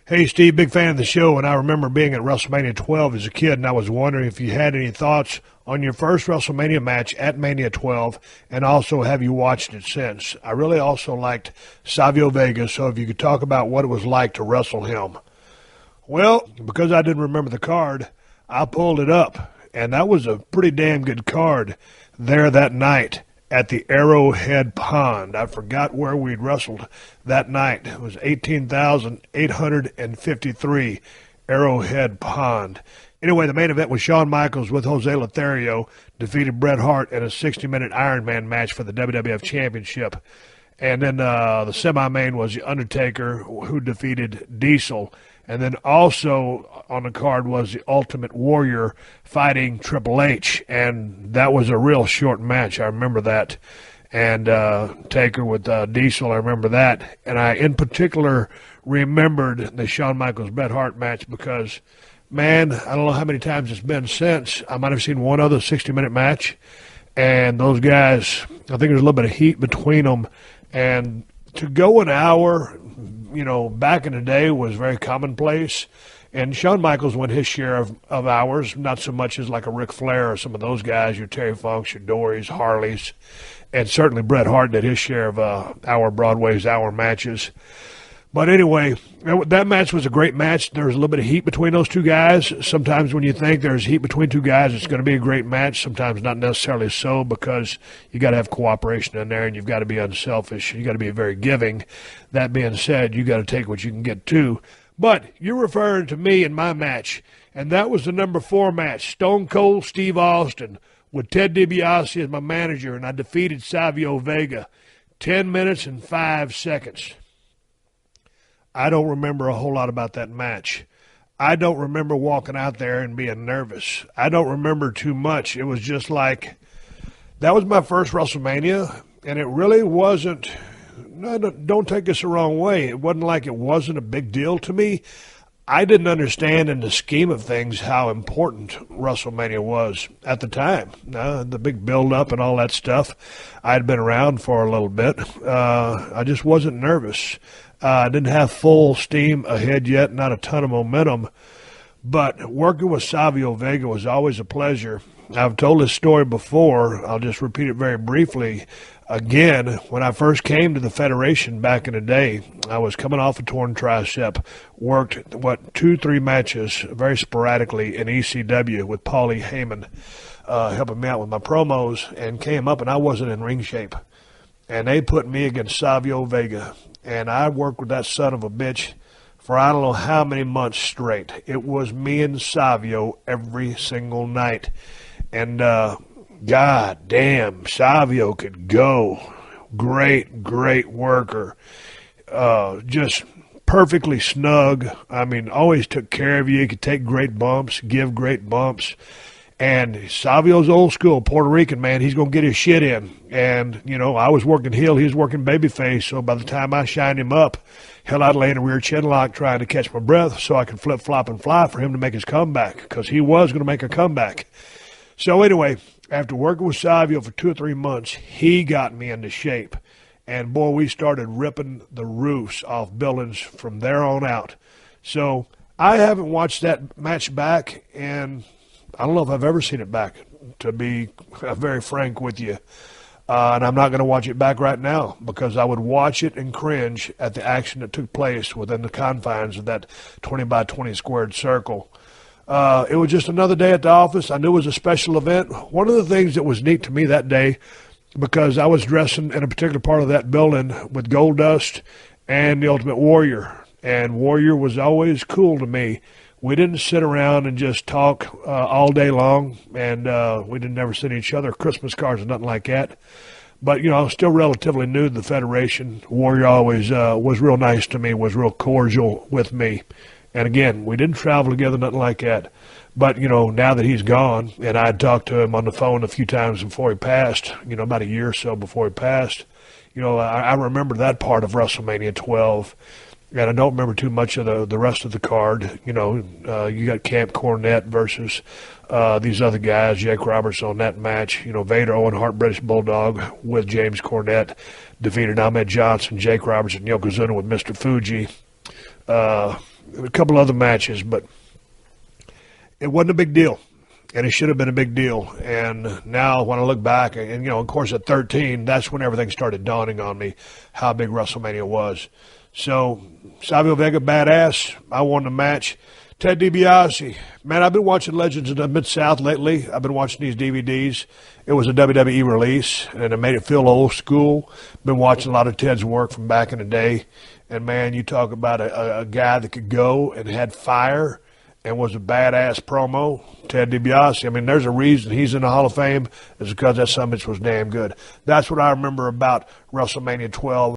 Hey, Steve, big fan of the show, and I remember being at WrestleMania 12 as a kid, and I was wondering if you had any thoughts on your first WrestleMania match at Mania 12, and also have you watched it since? I really also liked Savio Vega, so if you could talk about what it was like to wrestle him. Well, because I didn't remember the card, I pulled it up, and that was a pretty damn good card there that night at the Arrowhead Pond. I forgot where we'd wrestled that night. It was 18,853 Arrowhead Pond. Anyway, the main event was Shawn Michaels with Jose Lothario defeated Bret Hart in a 60-minute Iron Man match for the WWF Championship. And then the semi-main was The Undertaker, who defeated Diesel. And then also on the card was the Ultimate Warrior fighting Triple H. And that was a real short match. I remember that. And Taker with Diesel, I remember that. And I, in particular, remembered the Shawn Michaels-Bret Hart match because, man, I don't know how many times it's been since. I might have seen one other 60-minute match. And those guys, I think there's a little bit of heat between them. And to go an hour, you know, back in the day was very commonplace. And Shawn Michaels went his share of hours, not so much as like a Ric Flair or some of those guys, your Terry Funks, your Dorys, Harleys. And certainly Bret Hart did his share of hour Broadway's hour matches. But anyway, that match was a great match. There was a little bit of heat between those two guys. Sometimes when you think there's heat between two guys, it's going to be a great match. Sometimes not necessarily so, because you got to have cooperation in there and you've got to be unselfish. You got to be very giving. That being said, you got to take what you can get too. But you're referring to me in my match, and that was the number 4 match, Stone Cold Steve Austin with Ted DiBiase as my manager, and I defeated Savio Vega 10 minutes and 5 seconds. I don't remember a whole lot about that match. I don't remember walking out there and being nervous. I don't remember too much. It was just like, that was my first WrestleMania, and it really wasn't, no, don't take this the wrong way. It wasn't like it wasn't a big deal to me. I didn't understand in the scheme of things how important WrestleMania was at the time. The big build-up and all that stuff. I'd been around for a little bit. I just wasn't nervous. I didn't have full steam ahead yet, not a ton of momentum. But working with Savio Vega was always a pleasure. I've told this story before. I'll just repeat it very briefly. Again, when I first came to the Federation back in the day, I was coming off a torn tricep, worked, 2-3 matches very sporadically in ECW with Paulie Heyman helping me out with my promos, and came up and I wasn't in ring shape. And they put me against Savio Vega. And I worked with that son of a bitch for I don't know how many months straight. It was me and Savio every single night. And God damn, Savio could go. Great, great worker. Just perfectly snug. I mean, always took care of you. He could take great bumps, give great bumps. And Savio's old school, Puerto Rican, man. He's going to get his shit in. And, you know, I was working heel. He was working babyface. So by the time I shined him up, hell, I'd lay in a rear chin lock trying to catch my breath so I could flip, flop, and fly for him to make his comeback, because he was going to make a comeback. So anyway, after working with Savio for 2 or 3 months, he got me into shape. And, boy, we started ripping the roofs off buildings from there on out. So I haven't watched that match back, and I don't know if I've ever seen it back, to be very frank with you. And I'm not going to watch it back right now, because I would watch it and cringe at the action that took place within the confines of that 20 by 20 squared circle. It was just another day at the office. I knew it was a special event. One of the things that was neat to me that day, because I was dressing in a particular part of that building with Goldust and the Ultimate Warrior. And Warrior was always cool to me. We didn't sit around and just talk all day long, and we didn't ever send each other Christmas cards or nothing like that. But, you know, I was still relatively new to the Federation. Warrior always was real nice to me, was real cordial with me. And, again, we didn't travel together, nothing like that. But, you know, now that he's gone, and I had talked to him on the phone a few times before he passed, you know, about a year or so before he passed, you know, I remember that part of WrestleMania 12. And I don't remember too much of the rest of the card. You know, you got Camp Cornette versus these other guys, Jake Roberts on that match. You know, Vader, Owen Hart, British Bulldog with James Cornette defeated Ahmed Johnson, Jake Roberts, and Yokozuna with Mr. Fuji. a couple other matches, but it wasn't a big deal. And it should have been a big deal. And now when I look back, and, you know, of course, at 13, that's when everything started dawning on me how big WrestleMania was. So, Savio Vega, badass. I won the match. Ted DiBiase. Man, I've been watching Legends of the Mid-South lately. I've been watching these DVDs. It was a WWE release, and it made it feel old school. Been watching a lot of Ted's work from back in the day. And, man, you talk about a guy that could go and had fire and was a badass promo. Ted DiBiase. I mean, there's a reason he's in the Hall of Fame. It's because that summit was damn good. That's what I remember about WrestleMania 12.